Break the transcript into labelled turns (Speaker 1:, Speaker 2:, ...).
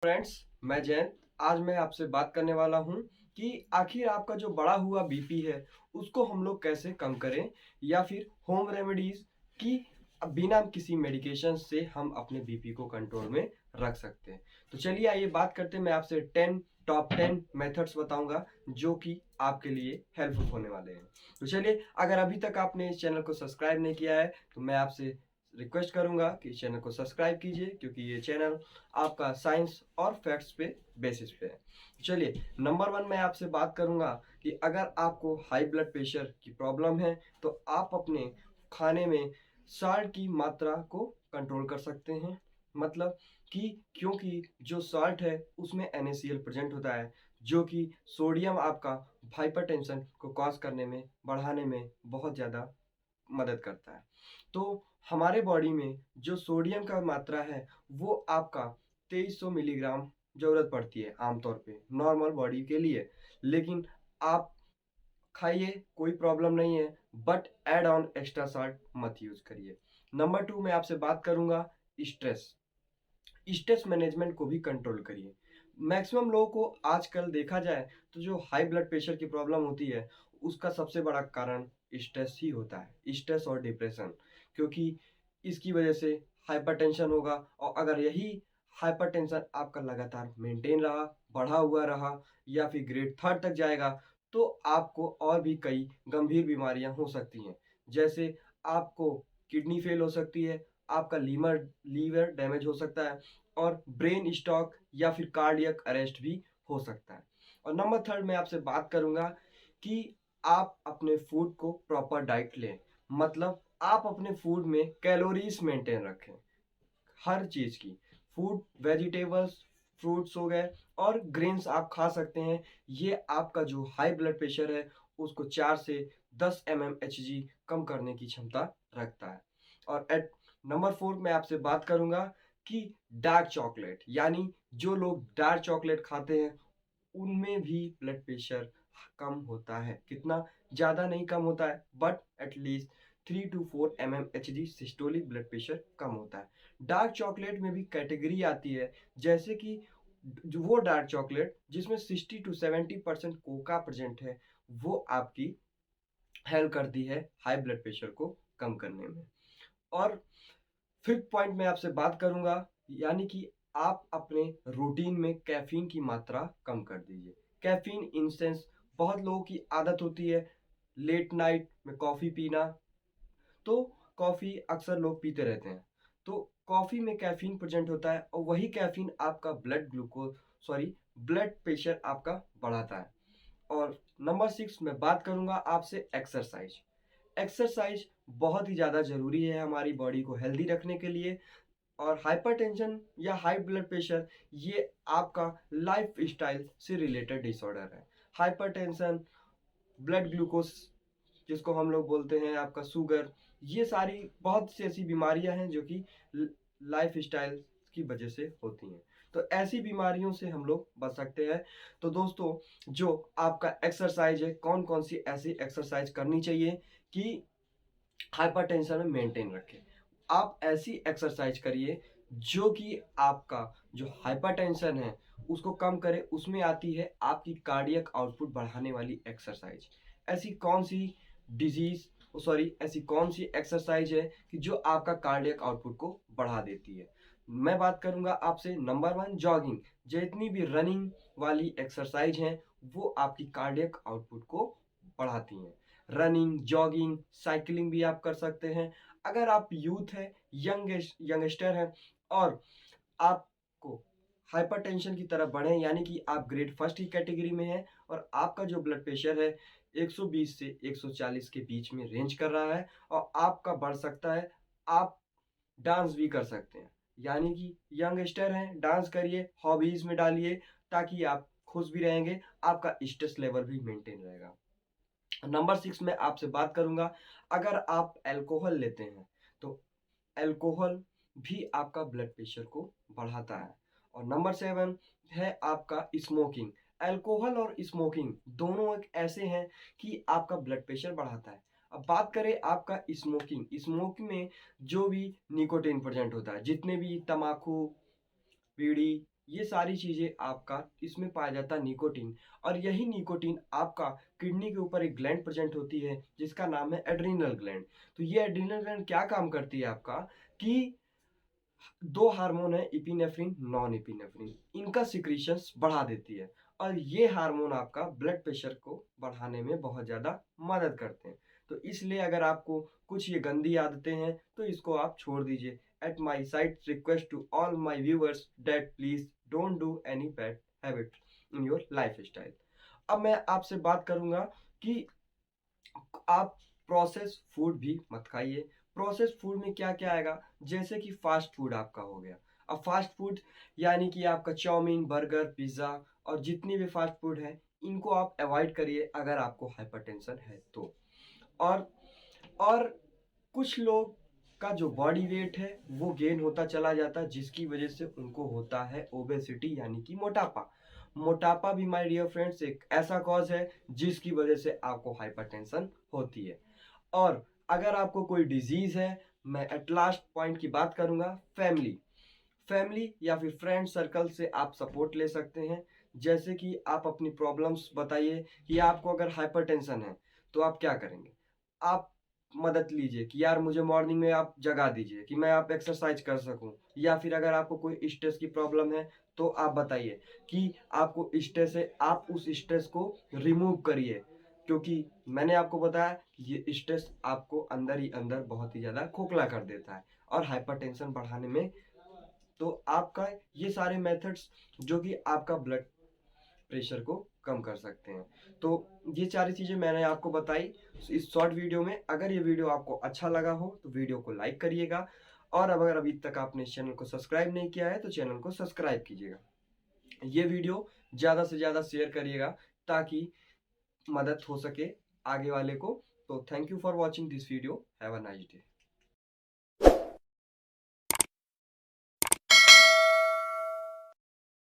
Speaker 1: Friends, मैं जैन। आज मैं आपसे बात करने वाला हूँ कि आखिर आपका जो बढ़ा हुआ बीपी है उसको हम लोग कैसे कम करें या फिर होम रेमेडीज की बिना किसी मेडिकेशन से हम अपने बीपी को कंट्रोल में रख सकते हैं। तो चलिए आइए बात करते हैं। मैं आपसे टॉप 10 मेथड्स बताऊंगा जो कि आपके लिए हेल्पफुल होने वाले हैं। तो चलिए, अगर अभी तक आपने इस चैनल को सब्सक्राइब नहीं किया है तो मैं आपसे रिक्वेस्ट करूंगा कि इस चैनल को सब्सक्राइब कीजिए, क्योंकि ये चैनल आपका साइंस और फैक्ट्स पे बेसिस पे है। चलिए, नंबर 1 मैं आपसे बात करूंगा कि अगर आपको हाई ब्लड प्रेशर की प्रॉब्लम है तो आप अपने खाने में सॉल्ट की मात्रा को कंट्रोल कर सकते हैं। मतलब कि क्योंकि जो सॉल्ट है उसमें NaCl प्रेजेंट होता है, जो कि सोडियम आपका हाइपरटेंशन को कॉज करने में, बढ़ाने में बहुत ज़्यादा मदद करता है। तो हमारे बॉडी में जो सोडियम का मात्रा है वो आपका 2300 मिलीग्राम ज़रूरत पड़ती है आमतौर पे नॉर्मल बॉडी के लिए। लेकिन आप खाइए, कोई प्रॉब्लम नहीं है, but add on extra salt मत यूज़ करिए। नंबर 2 मैं आपसे बात करूँगा स्ट्रेस। स्ट्रेस मैनेजमेंट को भी कंट्रोल करिए। मैक्सिमम लोगों को आजकल देखा जाए तो जो हाई ब्लड प्रेशर की प्रॉब्लम होती है उसका सबसे बड़ा कारण स्ट्रेस ही होता है, स्ट्रेस और डिप्रेशन। क्योंकि इसकी वजह से हाइपरटेंशन होगा, और अगर यही हाइपरटेंशन आपका लगातार मेंटेन रहा, बढ़ा हुआ रहा या फिर ग्रेड 3 तक जाएगा तो आपको और भी कई गंभीर बीमारियां हो सकती हैं। जैसे आपको किडनी फेल हो सकती है, आपका लीवर डैमेज हो सकता है, और ब्रेन स्ट्रोक या फिर कार्डियक अरेस्ट भी हो सकता है। और नंबर 3 मैं आपसे बात करूंगा कि आप अपने फूड को प्रॉपर डाइट लें। मतलब आप अपने फूड में कैलोरीज मेंटेन रखें, हर चीज की। फूड, वेजिटेबल्स, फ्रूट्स हो गए और ग्रेन्स आप खा सकते हैं। ये आपका जो हाई ब्लड प्रेशर है उसको 4 से 10 mmHg कम करने की क्षमता रखता है। और एट नंबर 4 मैं आपसे बात करूंगा कि डार्क चॉकलेट, यानी जो लोग डार्क चॉकलेट खाते हैं उनमें भी ब्लड प्रेशर कम होता है। कितना? ज़्यादा नहीं कम होता है, but at least 3 to 4 mmHg systolic blood pressure कम होता है। डार्क चॉकलेट में भी कैटेगरी आती है, जैसे कि जो वो डार्क चॉकलेट जिसमें 60 to 70% कोका प्रेजेंट है, वो आपकी हेल्प करती है हाई ब्लड प्रेशर को कम करने में। और फिफ्थ पॉइंट मैं आपसे बात करूंगा, यानी कि आप अपने रूटीन में कैफीन की मात्रा कम कर दीजिए। कैफीन इन सेंस, बहुत लोगों की आदत होती है लेट नाइट में कॉफ़ी पीना। तो कॉफ़ी अक्सर लोग पीते रहते हैं, तो कॉफ़ी में कैफीन प्रेजेंट होता है और वही कैफीन आपका ब्लड प्रेशर आपका बढ़ाता है। और नंबर 6 मैं बात करूंगा आपसे एक्सरसाइज। एक्सरसाइज बहुत ही ज़्यादा ज़रूरी है हमारी बॉडी को हेल्दी रखने के लिए। और हाइपरटेंशन या हाई ब्लड प्रेशर ये आपका लाइफ स्टाइल से रिलेटेड डिसऑर्डर है। हाइपरटेंशन, ब्लड ग्लूकोज जिसको हम लोग बोलते हैं, आपका शुगर, ये सारी बहुत सी ऐसी बीमारियां हैं जो कि लाइफ स्टाइल की वजह से होती हैं। तो ऐसी बीमारियों से हम लोग बच सकते हैं। तो दोस्तों, जो आपका एक्सरसाइज है, कौन कौन सी ऐसी एक्सरसाइज करनी चाहिए कि हाइपरटेंशन में मेंटेन रखें। आप ऐसी एक्सरसाइज करिए जो कि आपका जो हाइपरटेंशन है उसको कम करे। उसमें आती है आपकी कार्डियक आउटपुट बढ़ाने वाली एक्सरसाइज। ऐसी कौन सी डिजीज ऐसी कौन सी एक्सरसाइज है कि जो आपका कार्डियक आउटपुट को बढ़ा देती है? मैं बात करूंगा आपसे नंबर 1 जॉगिंग। जितनी भी रनिंग वाली एक्सरसाइज हैं वो आपकी कार्डियक आउटपुट को बढ़ाती हैं। रनिंग, जॉगिंग, साइकिलिंग भी आप कर सकते हैं। अगर आप यूथ है, यंगस्टर है और आपको हाइपरटेंशन की तरफ बढ़े, यानी कि आप ग्रेड फर्स्ट की कैटेगरी में हैं और आपका जो ब्लड प्रेशर है 120 से 140 के बीच में रेंज कर रहा है और आपका बढ़ सकता है, आप डांस भी कर सकते हैं। यानी कि यंगस्टर हैं, डांस करिए, हॉबीज में डालिए, ताकि आप खुश भी रहेंगे, आपका स्ट्रेस लेवल भी मेंटेन रहेगा। नंबर 6 में आपसे बात करूंगा, अगर आप अल्कोहल लेते हैं तो अल्कोहल भी आपका ब्लड प्रेशर को बढ़ाता है। और नंबर 7 है आपका स्मोकिंग। अल्कोहल और स्मोकिंग दोनों एक ऐसे हैं कि आपका ब्लड प्रेशर बढ़ाता है। अब बात करें आपका स्मोकिंग में जो भी निकोटीन प्रेजेंट होता है, जितने भी तम्बाकू, बीड़ी, ये सारी चीज़ें आपका इसमें पाया जाता है निकोटीन, और यही निकोटीन आपका किडनी के ऊपर एक ग्लैंड प्रेज़ेंट होती है जिसका नाम है एड्रिनल ग्लैंड। तो ये एड्रिनल ग्लैंड क्या काम करती है आपका कि 2 हार्मोन है एपिनेफ्रिन, नॉन एपिनेफ्रिन, इनका सिक्रीशंस बढ़ा देती है, और ये हार्मोन आपका ब्लड प्रेशर को बढ़ाने में बहुत ज़्यादा मदद करते हैं। तो इसलिए अगर आपको कुछ ये गंदी आदतें हैं तो इसको आप छोड़ दीजिए। At my side request to all my viewers that please don't do any bad habit in your lifestyle. अब मैं आपसे बात करूंगा कि आप प्रोसेस फूड भी मत खाइए। प्रोसेस फूड में क्या-क्या आएगा? जैसे कि फास्ट फूड आपका हो गया। अब फास्ट फूड यानी कि आपका चाउमीन, बर्गर, पिज़्ज़ा और जितनी भी फास्ट फूड है, इनको आप अवॉइड करिए अगर आपको हाइपरटेंशन है तो। और और कुछ लोग का जो बॉडी वेट है वो गेन होता चला जाता है, जिसकी वजह से उनको होता है ओबेसिटी यानी कि मोटापा। मोटापा भी माय डियर फ्रेंड्स एक ऐसा कॉज है जिसकी वजह से आपको हाइपरटेंशन होती है। और अगर आपको कोई डिजीज है, मैं एट लास्ट पॉइंट की बात करूंगा, फैमिली। फैमिली या फिर फ्रेंड सर्कल से आप सपोर्ट ले सकते हैं। जैसे कि आप अपनी प्रॉब्लम्स बताइए कि आपको अगर हाइपरटेंशन है तो आप क्या करेंगे। आप मदद लीजिए कि यार मुझे मॉर्निंग में आप जगा दीजिए कि मैं आप एक्सरसाइज कर सकूं, या फिर अगर आपको कोई स्ट्रेस की प्रॉब्लम है तो आप बताइए कि आपको स्ट्रेस है, आप उस स्ट्रेस को रिमूव करिए। क्योंकि मैंने आपको बताया ये स्ट्रेस आपको अंदर ही अंदर बहुत ही ज़्यादा खोखला कर देता है और हाइपरटेंशन बढ़ाने में। तो आपका ये सारे मेथड्स जो कि आपका ब्लड प्रेशर को कम कर सकते हैं। तो ये सारी चीज़ें मैंने आपको बताई इस शॉर्ट वीडियो में। अगर ये वीडियो आपको अच्छा लगा हो तो वीडियो को लाइक करिएगा, और अगर अभी तक आपने इस चैनल को सब्सक्राइब नहीं किया है तो चैनल को सब्सक्राइब कीजिएगा। ये वीडियो ज़्यादा से ज़्यादा शेयर करिएगा ताकि मदद हो सके आगे वाले को। तो thank you for watching this video. Have a nice day.